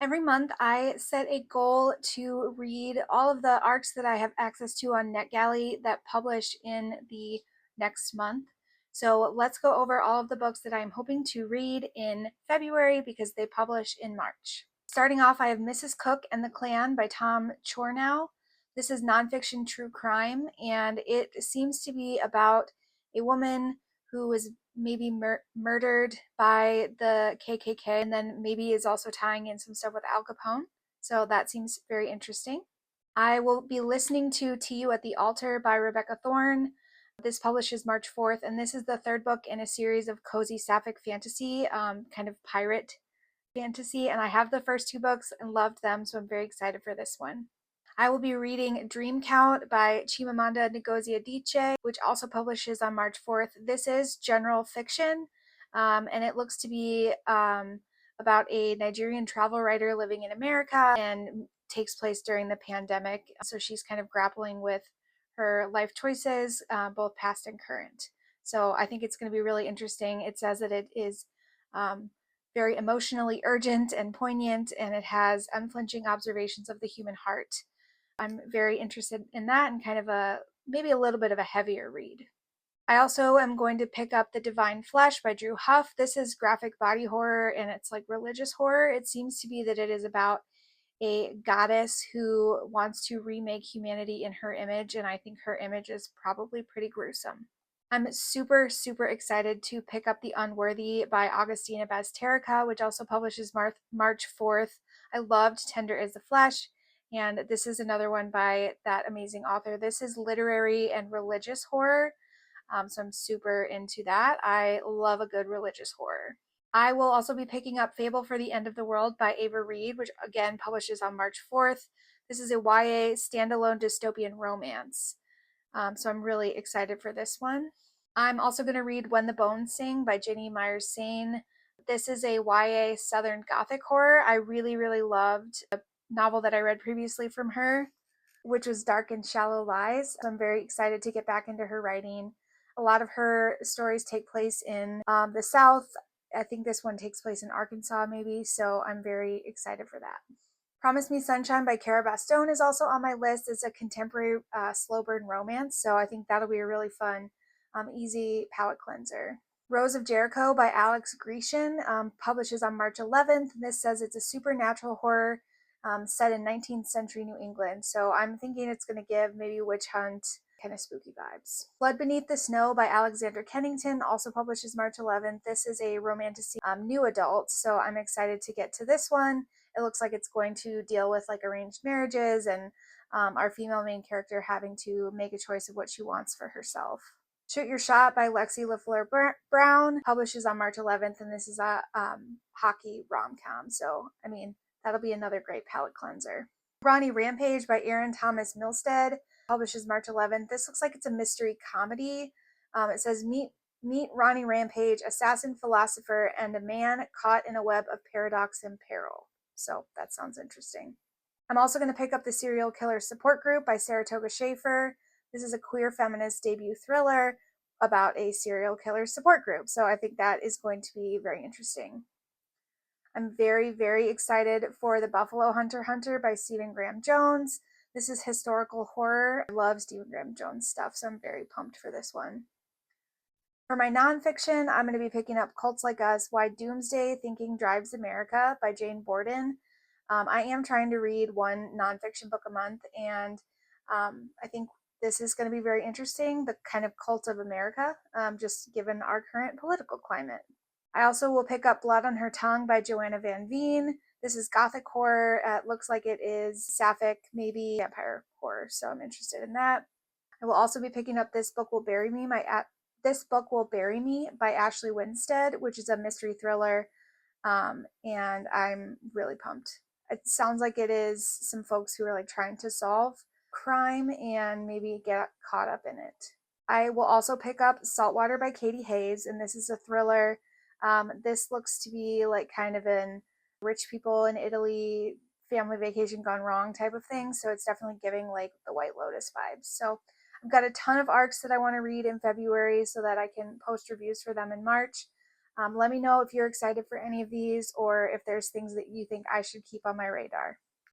Every month, I set a goal to read all of the ARCs that I have access to on NetGalley that publish in the next month. So let's go over all of the books that I'm hoping to read in February because they publish in March. Starting off, I have Mrs. Cook and the Clan by Tom Chornow. This is nonfiction true crime, and it seems to be about a woman who was maybe murdered by the KKK and then maybe is also tying in some stuff with Al Capone. So that seems very interesting. I will be listening to You at the Altar by Rebecca Thorne. This publishes March 4th, and this is the third book in a series of cozy sapphic fantasy, kind of pirate fantasy. And I have the first two books and loved them, so I'm very excited for this one. I will be reading Dream Count by Chimamanda Ngozi Adichie, which also publishes on March 4th. This is general fiction, and it looks to be about a Nigerian travel writer living in America and takes place during the pandemic. So she's kind of grappling with her life choices, both past and current. So I think it's going to be really interesting. It says that it is very emotionally urgent and poignant, and it has unflinching observations of the human heart. I'm very interested in that and kind of maybe a little bit of a heavier read. I also am going to pick up The Divine Flesh by Drew Huff. This is graphic body horror and it's like religious horror. It seems to be that it is about a goddess who wants to remake humanity in her image, and I think her image is probably pretty gruesome. I'm super, super excited to pick up The Unworthy by Augustina Bazterrica, which also publishes March 4th. I loved Tender is the Flesh, and this is another one by that amazing author. This is literary and religious horror, so I'm super into that. I love a good religious horror. I will also be picking up Fable for the End of the World by Ava Reed, which again publishes on March 4th. This is a YA standalone dystopian romance. So I'm really excited for this one. I'm also going to read When the Bones Sing by Ginny Myers Sain. This is a YA Southern Gothic horror. I really, really loved a novel that I read previously from her, which was Dark and Shallow Lies. So I'm very excited to get back into her writing. A lot of her stories take place in the South. I think this one takes place in Arkansas, maybe. So I'm very excited for that. Promise Me Sunshine by Cara Bastone is also on my list. It's a contemporary slow burn romance, so I think that'll be a really fun, easy palate cleanser. Rose of Jericho by Alex Grecian publishes on March 11th. This says it's a supernatural horror set in 19th century New England, so I'm thinking it's going to give maybe witch hunt kind of spooky vibes. Blood Beneath the Snow by Alexander Kennington also publishes March 11th. This is a romantic new adult, so I'm excited to get to this one. It looks like it's going to deal with like arranged marriages and our female main character having to make a choice of what she wants for herself. Shoot Your Shot by Lexi LaFleur Brown publishes on March 11th, and this is a hockey rom-com. So, I mean, that'll be another great palate cleanser. Ronnie Rampage by Aaron Thomas Milstead publishes March 11th. This looks like it's a mystery comedy. It says Meet Ronnie Rampage, assassin, philosopher, and a man caught in a web of paradox and peril. So that sounds interesting. I'm also going to pick up The Serial Killer Support Group by Saratoga Schaefer. This is a queer feminist debut thriller about a serial killer support group. So I think that is going to be very interesting. I'm very, very excited for The Buffalo Hunter by Stephen Graham Jones. This is historical horror. I love Stephen Graham Jones stuff, so I'm very pumped for this one. For my nonfiction, I'm going to be picking up Cults Like Us, Why Doomsday Thinking Drives America by Jane Borden. I am trying to read one nonfiction book a month, and I think this is going to be very interesting, the kind of cult of America, just given our current political climate. I also will pick up Blood on Her Tongue by Joanna Van Veen. This is gothic horror. It looks like it is sapphic, maybe vampire horror, so I'm interested in that. I will also be picking up This Book Will Bury Me by Ashley Winstead, which is a mystery thriller, and I'm really pumped. It sounds like it is some folks who are like trying to solve crime and maybe get caught up in it. I will also pick up Saltwater by Katie Hayes, and this is a thriller. This looks to be like kind of an rich people in Italy family vacation gone wrong type of thing, so it's definitely giving like the White Lotus vibes. So I've got a ton of ARCs that I want to read in February so that I can post reviews for them in March. Let me know if you're excited for any of these or if there's things that you think I should keep on my radar.